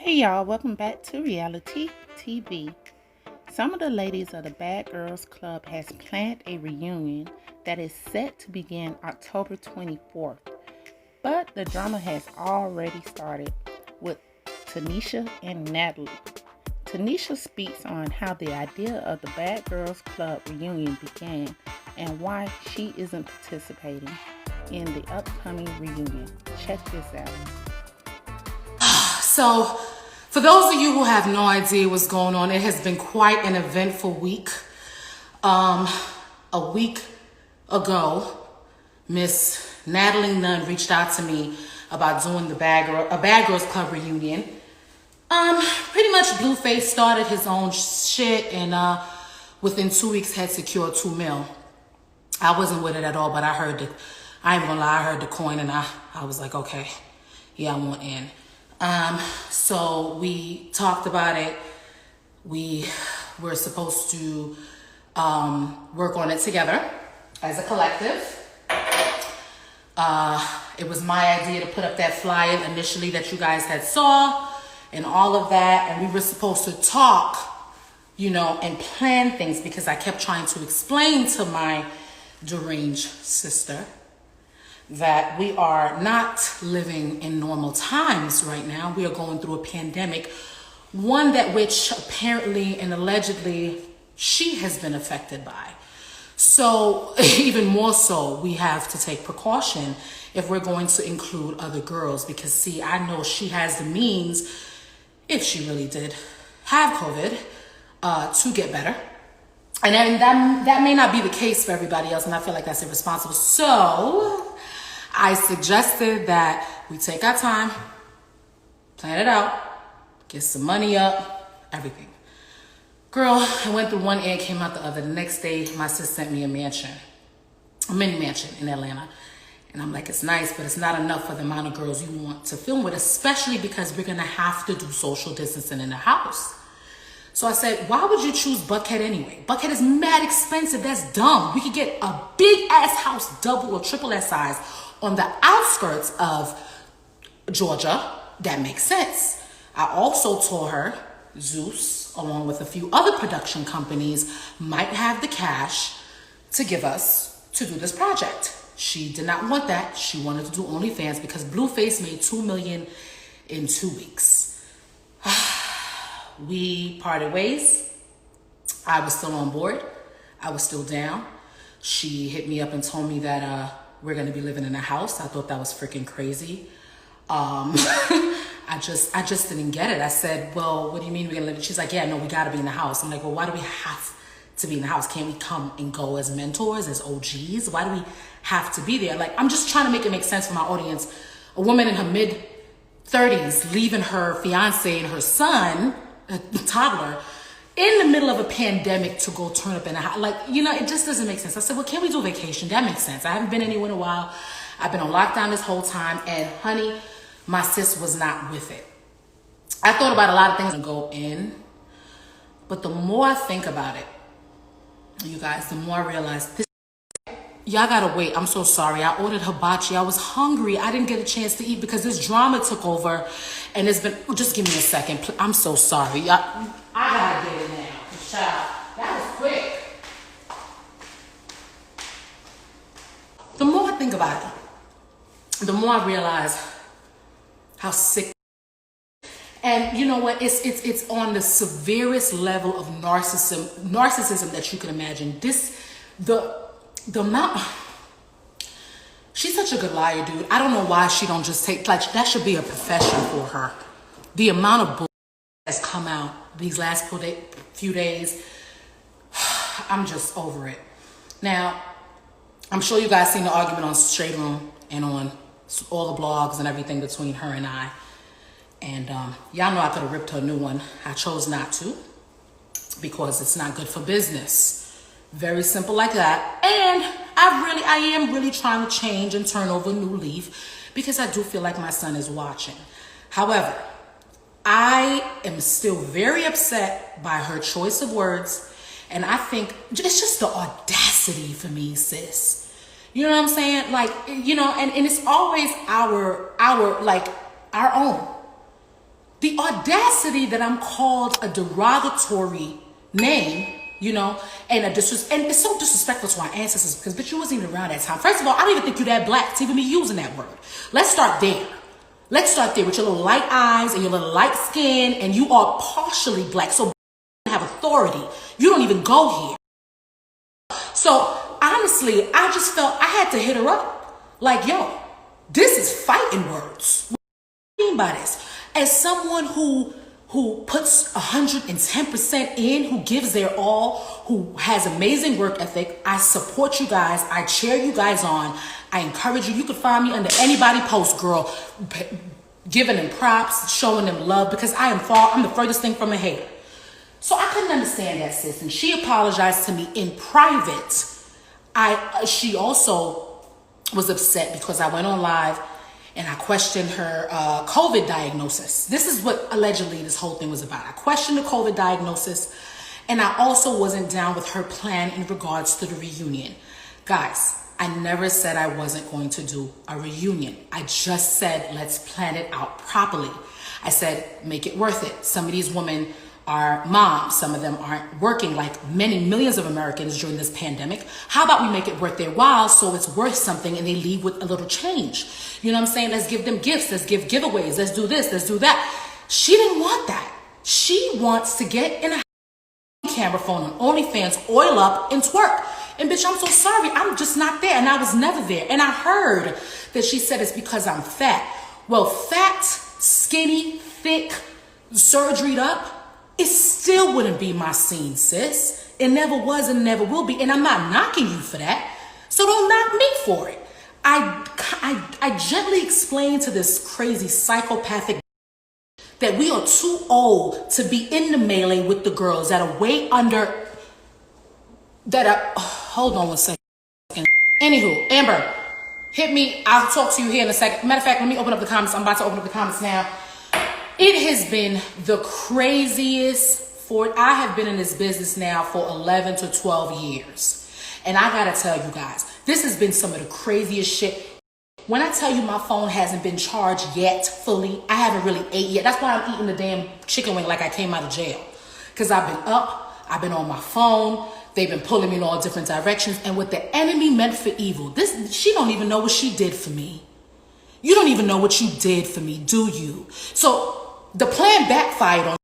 Hey y'all, welcome back to Reality TV. Some of the ladies of the Bad Girls Club has planned a reunion that is set to begin October 24th. But the drama has already started with Tanisha and Natalie. Tanisha speaks on how the idea of the Bad Girls Club reunion began and why she isn't participating in the upcoming reunion. Check this out. So, for those of you who have no idea what's going on, it has been quite an eventful week. A week ago, Miss Natalie Nunn reached out to me about doing a Bad Girls Club reunion. Pretty much Blueface started his own shit and within 2 weeks had secured $2 million. I wasn't with it at all, but I heard I ain't gonna lie, I heard the coin and I was like, okay, yeah, I want in. So we talked about it. We were supposed to work on it together as a collective. It was my idea to put up that flyer initially that you guys had saw and all of that. And we were supposed to talk, and plan things because I kept trying to explain to my deranged sister that we are not living in normal times right now. We are going through a pandemic, one that which apparently and allegedly she has been affected by. So even more so, we have to take precaution if we're going to include other girls because see, I know she has the means, if she really did have COVID, to get better. And then that may not be the case for everybody else, and I feel like that's irresponsible. So I suggested that we take our time, plan it out, get some money up, everything. Girl, I went through one and came out the other. The next day, my sis sent me a mini mansion in Atlanta. And I'm like, it's nice, but it's not enough for the amount of girls you want to film with, especially because we're gonna have to do social distancing in the house. So I said, why would you choose Buckhead anyway? Buckhead is mad expensive, that's dumb. We could get a big ass house, double or triple that size, on the outskirts of Georgia. That makes sense. I also told her Zeus, along with a few other production companies, might have the cash to give us to do this project. She did not want that. She wanted to do OnlyFans because Blueface made $2 million in 2 weeks. We parted ways. I was still on board. I was still down. She hit me up and told me that we're gonna be living in a house. I thought that was freaking crazy. I just didn't get it. I said, well, what do you mean we're gonna live? She's like, yeah, no, we gotta be in the house. I'm like, well, why do we have to be in the house? Can't we come and go as mentors, as OGs? Why do we have to be there? Like, I'm just trying to make it make sense for my audience. A woman in her mid 30s leaving her fiance and her son, a toddler, in the middle of a pandemic to go turn up in a house. Like, it just doesn't make sense. I said, well, can we do a vacation? That makes sense. I haven't been anywhere in a while. I've been on lockdown this whole time. And honey, my sis was not with it. I thought about a lot of things to go in. But the more I think about it, you guys, the more I realize this. Y'all gotta wait. I'm so sorry. I ordered hibachi. I was hungry. I didn't get a chance to eat because this drama took over. And it's been, just give me a second. I'm so sorry. I gotta get it now. Child, that was quick. The more I think about it, the more I realize how sick. And you know what? It's on the severest level of narcissism that you can imagine. The amount. She's such a good liar, dude. I don't know why she don't just take, like, that should be a profession for her. The amount of bull that's come out these last few days, I'm just over it. Now, I'm sure you guys seen the argument on Shade Room and on all the blogs and everything between her and I. And y'all know I could have ripped her a new one. I chose not to because it's not good for business. Very simple like that. And I am really trying to change and turn over a new leaf because I do feel like my son is watching. However, I am still very upset by her choice of words. And I think it's just the audacity for me, sis. You know what I'm saying? Like, and it's always our own. the audacity that I'm called a derogatory name, you know, and it's so disrespectful to our ancestors because, bitch, you wasn't even around that time. First of all, I don't even think you that black to even be using that word. Let's start there. Let's start there with your little light eyes and your little light skin, and you are partially black, so you have authority. You don't even go here. So honestly, I just felt I had to hit her up. Like, yo, this is fighting words. What do you mean by this? As someone who puts 110% in, who gives their all, who has amazing work ethic, I support you guys. I cheer you guys on. I encourage you. You can find me under anybody post, girl, giving them props, showing them love, because I'm the furthest thing from a hater. So I couldn't understand that, sis, and she apologized to me in private. She also was upset because I went on live and I questioned her COVID diagnosis. This is what allegedly this whole thing was about. I questioned the COVID diagnosis, and I also wasn't down with her plan in regards to the reunion. Guys, I never said I wasn't going to do a reunion. I just said, let's plan it out properly. I said, make it worth it. Some of these women are moms. Some of them aren't working like many millions of Americans during this pandemic. How about we make it worth their while so it's worth something and they leave with a little change? You know what I'm saying? Let's give them gifts. Let's give giveaways. Let's do this. Let's do that. She didn't want that. She wants to get in a camera phone on OnlyFans, oil up, and twerk. And bitch, I'm so sorry. I'm just not there. And I was never there. And I heard that she said it's because I'm fat. Well, fat, skinny, thick, surgeryed up, it still wouldn't be my scene, sis. It never was and never will be. And I'm not knocking you for that. So don't knock me for it. I gently explained to this crazy psychopathic that we are too old to be in the melee with the girls that are way under, hold on one second. Anywho, Amber, hit me. I'll talk to you here in a second. Matter of fact, let me open up the comments. I'm about to open up the comments now. It has been the craziest I have been in this business now for 11 to 12 years. And I gotta tell you guys, this has been some of the craziest shit. When I tell you my phone hasn't been charged yet fully, I haven't really ate yet. That's why I'm eating the damn chicken wing like I came out of jail. Because I've been up, I've been on my phone, they've been pulling me in all different directions. And what the enemy meant for evil, she don't even know what she did for me. You don't even know what you did for me, do you? So the plan backfired on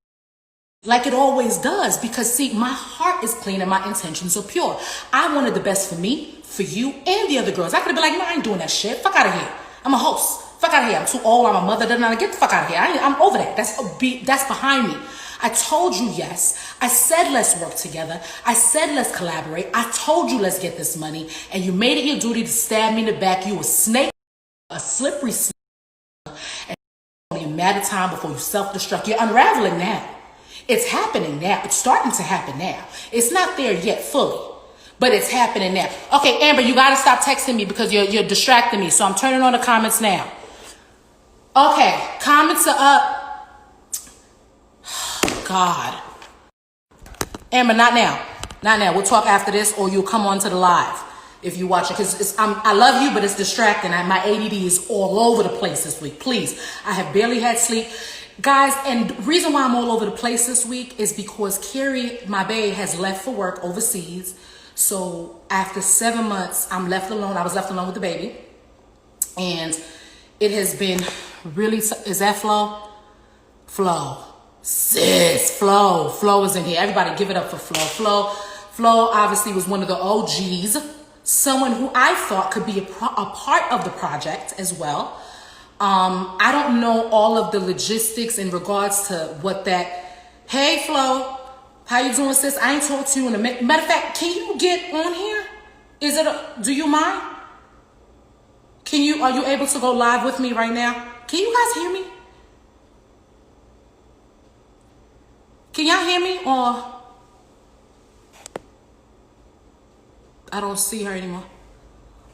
like it always does, because see, my heart is clean and my intentions are pure. I wanted the best for me, for you, and the other girls. I could have been like, no, I ain't doing that shit. Fuck out of here. I'm a host. Fuck out of here. I'm too old. I'm a mother. Get the fuck out of here. I'm over that. That's behind me. I told you yes. I said let's work together. I said let's collaborate. I told you let's get this money, and you made it your duty to stab me in the back. You a snake, a slippery snake, and only a matter of time before you self-destruct. You're unraveling now. It's happening now. It's starting to happen now. It's not there yet fully, but it's happening now. Okay, Amber, you got to stop texting me because you're distracting me. So I'm turning on the comments now. Okay, comments are up. God. Amber, not now. Not now. We'll talk after this, or you'll come on to the live if you watch it. Because I love you, but it's distracting. My ADD is all over the place this week. Please. I have barely had sleep. Guys, and the reason why I'm all over the place this week is because Carrie, my babe, has left for work overseas. So after 7 months, I'm left alone. I was left alone with the baby. And it has been really, is that Flo? Flo. Sis, Flo is in here. Everybody give it up for Flo. Flo obviously was one of the OGs. Someone who I thought could be a part of the project as well. I don't know all of the logistics in regards to what that. Hey, Flo, how you doing, sis? I ain't talked to you in a minute. Matter of fact, can you get on here? Do you mind? Are you able to go live with me right now? Can you guys hear me? Can y'all hear me? Or I don't see her anymore.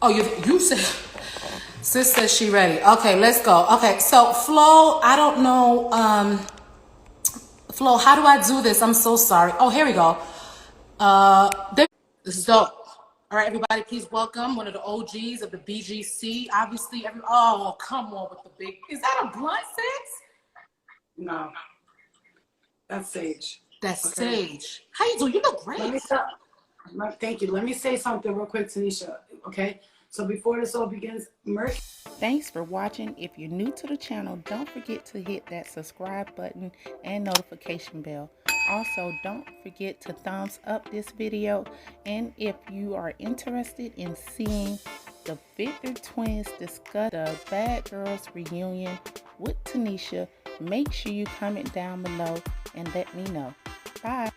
Oh, you said. Sis says she ready. Okay, let's go. Okay, so Flo, I don't know. Flo, how do I do this? I'm so sorry. Oh, here we go. This is dope. All right, everybody, please welcome one of the OGs of the BGC. Obviously, oh, come on with the big. Is that a blunt, sis? No, that's Sage. That's Okay. Sage. How you doing? You look Let me great. stop. Thank you. Let me say something real quick, Tanisha. Okay. So before this all begins, Mercury. Thanks for watching. If you're new to the channel, don't forget to hit that subscribe button and notification bell. Also, don't forget to thumbs up this video. And if you are interested in seeing the Victor twins discuss the Bad Girls reunion with Tanisha, make sure you comment down below and let me know. Bye.